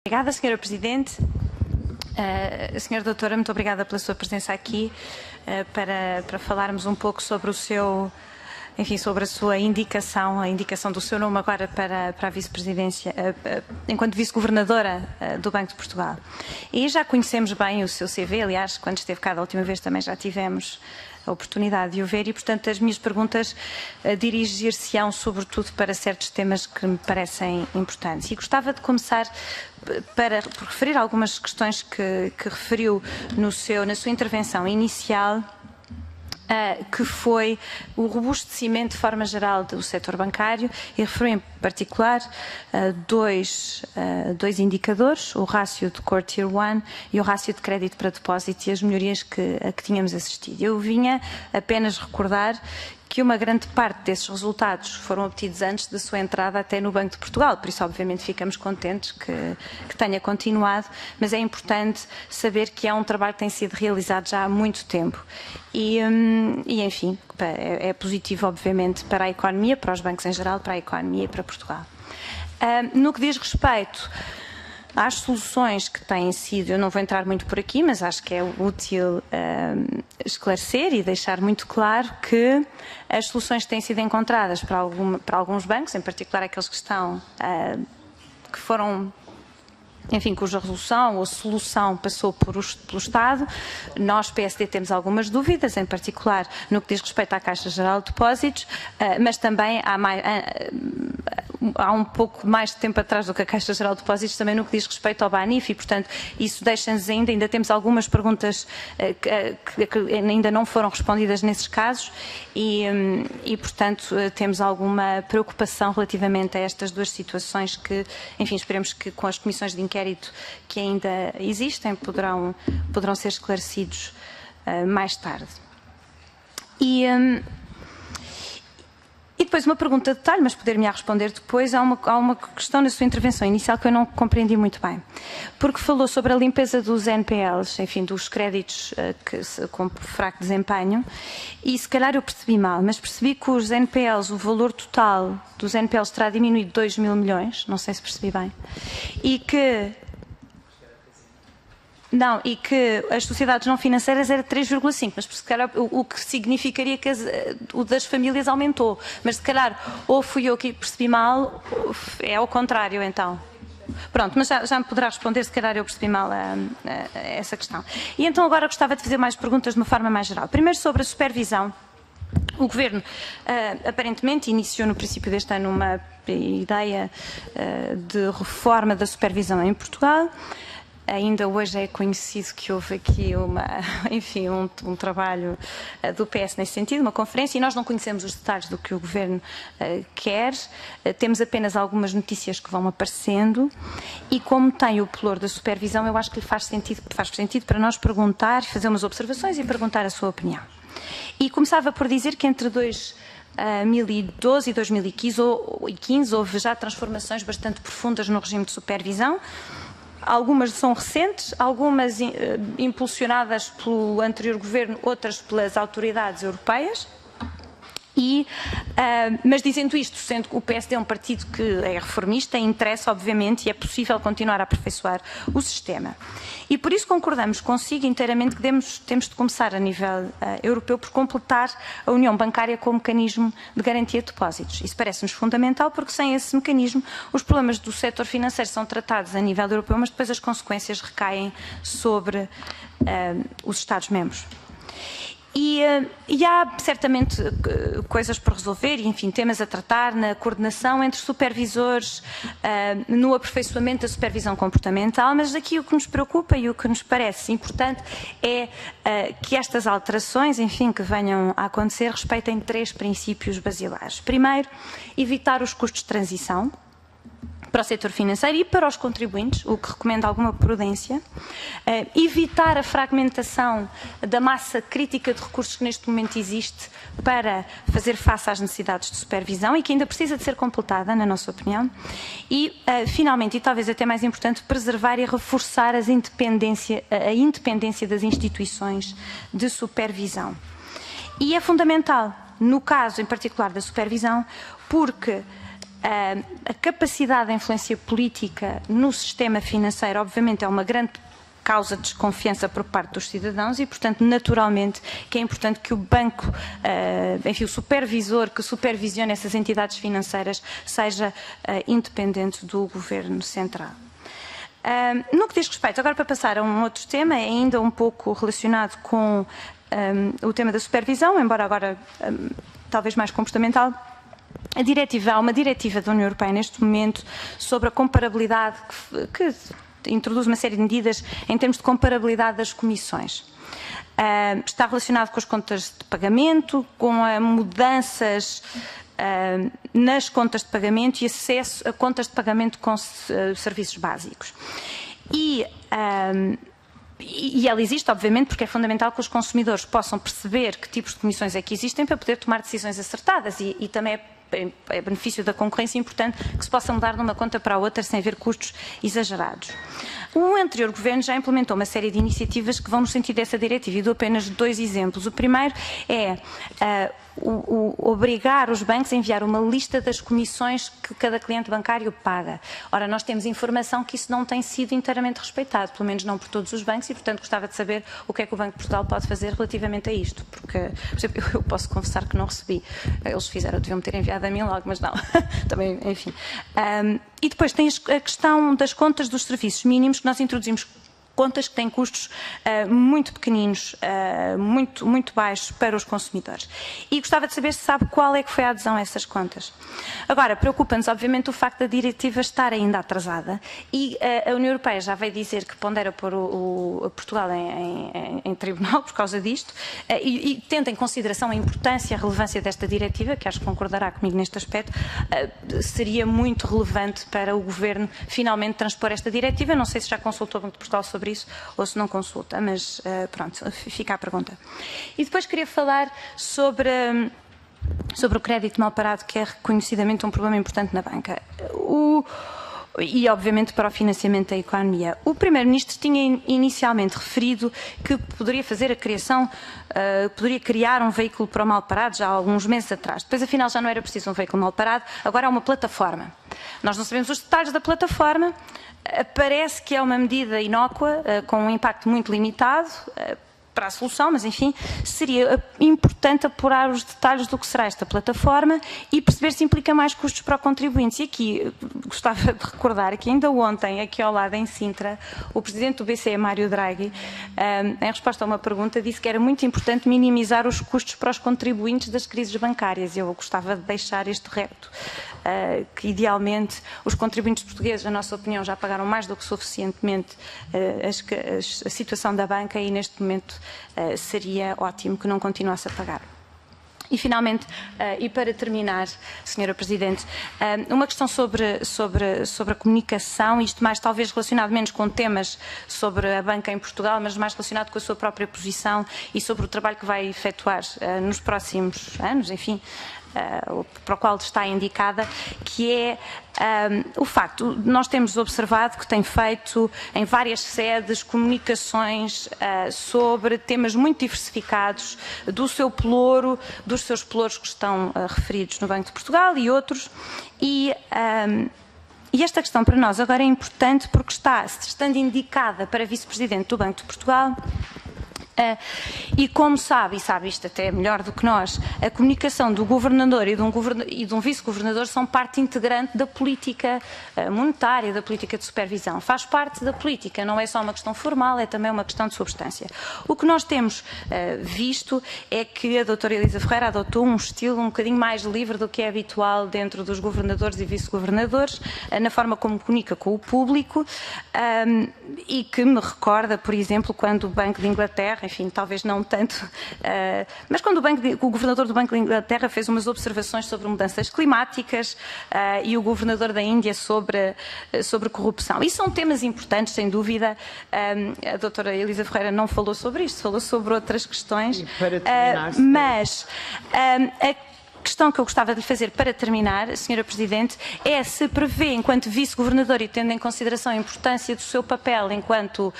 Obrigada, Sra. Presidente. Sra. Doutora, muito obrigada pela sua presença aqui para falarmos um pouco sobre o seu, enfim, sobre a sua indicação, a indicação do seu nome agora para a vice-presidência, enquanto vice-governadora do Banco de Portugal. E já conhecemos bem o seu CV, aliás, quando esteve cá da última vez também já tivemos a oportunidade de o ver e, portanto, as minhas perguntas dirigir-se-ão sobretudo para certos temas que me parecem importantes. E gostava de começar por referir algumas questões que referiu na sua intervenção inicial, que foi o robustecimento de forma geral do setor bancário e referiu em particular dois indicadores, o rácio de Core Tier 1 e o rácio de crédito para depósito e as melhorias a que tínhamos assistido. Eu vinha apenas recordar que uma grande parte desses resultados foram obtidos antes da sua entrada até no Banco de Portugal, por isso obviamente ficamos contentes que tenha continuado, mas é importante saber que é um trabalho que tem sido realizado já há muito tempo e enfim, é positivo obviamente para a economia, para os bancos em geral, para a economia e para Portugal. No que diz respeito às soluções que têm sido, eu não vou entrar muito por aqui, mas acho que é útil esclarecer e deixar muito claro que as soluções que têm sido encontradas para alguns bancos, em particular aqueles que foram, enfim, cuja resolução ou solução passou pelo Estado, nós, PSD, temos algumas dúvidas, em particular no que diz respeito à Caixa Geral de Depósitos, mas também há um pouco mais de tempo atrás do que a Caixa Geral de Depósitos, também no que diz respeito ao BANIF e, portanto, isso deixa-nos ainda temos algumas perguntas que ainda não foram respondidas nesses casos e, portanto, temos alguma preocupação relativamente a estas duas situações que, enfim, esperemos que com as comissões de inquérito que ainda existem poderão ser esclarecidos mais tarde. E depois uma pergunta de detalhe, mas poder-me-á responder depois, há uma questão na sua intervenção inicial que eu não compreendi muito bem. Porque falou sobre a limpeza dos NPLs, enfim, dos créditos com fraco desempenho, e se calhar eu percebi mal, mas percebi que os NPLs, o valor total dos NPLs terá diminuído 2 mil milhões, não sei se percebi bem, e que as sociedades não financeiras era 3,5, mas se calhar o que significaria que o das famílias aumentou. Mas se calhar ou fui eu que percebi mal, é ao contrário então. Pronto, mas já me poderá responder, se calhar eu percebi mal essa questão. E então agora gostava de fazer mais perguntas de uma forma mais geral. Primeiro sobre a supervisão. O Governo aparentemente iniciou no princípio deste ano uma ideia de reforma da supervisão em Portugal. Ainda hoje é conhecido que houve aqui um trabalho do PS nesse sentido, uma conferência, e nós não conhecemos os detalhes do que o Governo quer, temos apenas algumas notícias que vão aparecendo e como tem o pelour da supervisão, eu acho que lhe faz sentido para nós perguntar, fazer umas observações e perguntar a sua opinião. E começava por dizer que entre 2012 e 2015 houve já transformações bastante profundas no regime de supervisão. Algumas são recentes, algumas impulsionadas pelo anterior governo, outras pelas autoridades europeias. Mas dizendo isto, sendo que o PSD é um partido que é reformista, interessa obviamente e é possível continuar a aperfeiçoar o sistema. E por isso concordamos consigo inteiramente que temos de começar a nível europeu por completar a União Bancária com o mecanismo de garantia de depósitos. Isso parece-nos fundamental porque sem esse mecanismo os problemas do setor financeiro são tratados a nível europeu, mas depois as consequências recaem sobre os Estados-membros. E há certamente coisas por resolver, e, enfim, temas a tratar na coordenação entre supervisores, no aperfeiçoamento da supervisão comportamental, mas aqui o que nos preocupa e o que nos parece importante é que estas alterações, enfim, que venham a acontecer, respeitem 3 princípios basilares. Primeiro, evitar os custos de transição para o setor financeiro e para os contribuintes, o que recomenda alguma prudência, evitar a fragmentação da massa crítica de recursos que neste momento existe para fazer face às necessidades de supervisão e que ainda precisa de ser completada, na nossa opinião, e, finalmente, e talvez até mais importante, preservar e reforçar a independência das instituições de supervisão. E é fundamental, no caso em particular da supervisão, porque A capacidade de influência política no sistema financeiro, obviamente, é uma grande causa de desconfiança por parte dos cidadãos e, portanto, naturalmente, que é importante que o banco, enfim, o supervisor que supervisiona essas entidades financeiras seja independente do Governo Central. No que diz respeito, agora para passar a um outro tema, ainda um pouco relacionado com o tema da supervisão, embora agora talvez mais comportamental, há uma diretiva da União Europeia neste momento sobre a comparabilidade que introduz uma série de medidas em termos de comparabilidade das comissões. Está relacionado com as contas de pagamento, com mudanças nas contas de pagamento e acesso a contas de pagamento com serviços básicos. E ela existe, obviamente, porque é fundamental que os consumidores possam perceber que tipos de comissões é que existem para poder tomar decisões acertadas e também é benefício da concorrência importante que se possa mudar de uma conta para a outra sem haver custos exagerados. O anterior governo já implementou uma série de iniciativas que vão no sentido dessa diretiva e dou apenas 2 exemplos. O primeiro é obrigar os bancos a enviar uma lista das comissões que cada cliente bancário paga. Ora, nós temos informação que isso não tem sido inteiramente respeitado, pelo menos não por todos os bancos, e, portanto, gostava de saber o que é que o Banco de Portugal pode fazer relativamente a isto, porque, por exemplo, eu posso confessar que não recebi. Eles fizeram, deviam-me ter enviado a mim logo, mas não. Também, enfim. E depois tem a questão das contas dos serviços mínimos, que nós introduzimos contas que têm custos muito pequeninos, muito baixos para os consumidores. E gostava de saber se sabe qual é que foi a adesão a essas contas. Agora, preocupa-nos, obviamente, o facto da diretiva estar ainda atrasada e a União Europeia já veio dizer que pondera pôr Portugal em tribunal por causa disto e tendo em consideração a importância e a relevância desta diretiva, que acho que concordará comigo neste aspecto, seria muito relevante para o Governo finalmente transpor esta diretiva. Não sei se já consultou o Banco de Portugal sobre isso ou se não consulta, mas pronto, fica a pergunta. E depois queria falar sobre o crédito mal parado, que é reconhecidamente um problema importante na banca. E, obviamente, para o financiamento da economia. O Primeiro-Ministro tinha inicialmente referido que poderia fazer a criação, poderia criar um veículo para o mal parado já há alguns meses atrás. Depois, afinal, já não era preciso um veículo mal parado, agora é uma plataforma. Nós não sabemos os detalhes da plataforma, parece que é uma medida inócua, com um impacto muito limitado, para a solução, mas enfim, seria importante apurar os detalhes do que será esta plataforma e perceber se implica mais custos para o contribuinte. E aqui gostava de recordar que ainda ontem, aqui ao lado em Sintra, o Presidente do BCE, Mário Draghi, em resposta a uma pergunta, disse que era muito importante minimizar os custos para os contribuintes das crises bancárias. Eu gostava de deixar este repto, que idealmente os contribuintes portugueses, na nossa opinião, já pagaram mais do que suficientemente a situação da banca e neste momento seria ótimo que não continuasse a pagar. E finalmente, e para terminar, Sra. Presidente, uma questão sobre a comunicação, isto mais talvez relacionado menos com temas sobre a banca em Portugal, mas mais relacionado com a sua própria posição e sobre o trabalho que vai efetuar nos próximos anos, enfim, para o qual está indicada, que é o facto, nós temos observado que tem feito em várias sedes comunicações sobre temas muito diversificados dos seus pelouros que estão referidos no Banco de Portugal e outros, e esta questão para nós agora é importante porque estando indicada para vice-presidente do Banco de Portugal. E como sabe isto até melhor do que nós, a comunicação do governador e de um vice-governador são parte integrante da política monetária, da política de supervisão. Faz parte da política, não é só uma questão formal, é também uma questão de substância. O que nós temos visto é que a doutora Elisa Ferreira adotou um estilo um bocadinho mais livre do que é habitual dentro dos governadores e vice-governadores, na forma como comunica com o público, e que me recorda, por exemplo, quando o Banco de Inglaterra, enfim, talvez não tanto, mas quando o governador do Banco de Inglaterra fez umas observações sobre mudanças climáticas e o governador da Índia sobre corrupção. E são temas importantes, sem dúvida. A doutora Elisa Ferreira não falou sobre isto, falou sobre outras questões, mas questão que eu gostava de lhe fazer para terminar, Sra. Presidente, é se prevê, enquanto vice-governador e tendo em consideração a importância do seu papel enquanto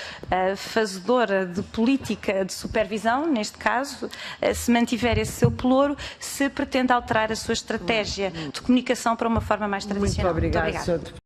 fazedora de política de supervisão, neste caso, se mantiver esse seu pelouro, se pretende alterar a sua estratégia de comunicação para uma forma mais tradicional. Muito obrigada.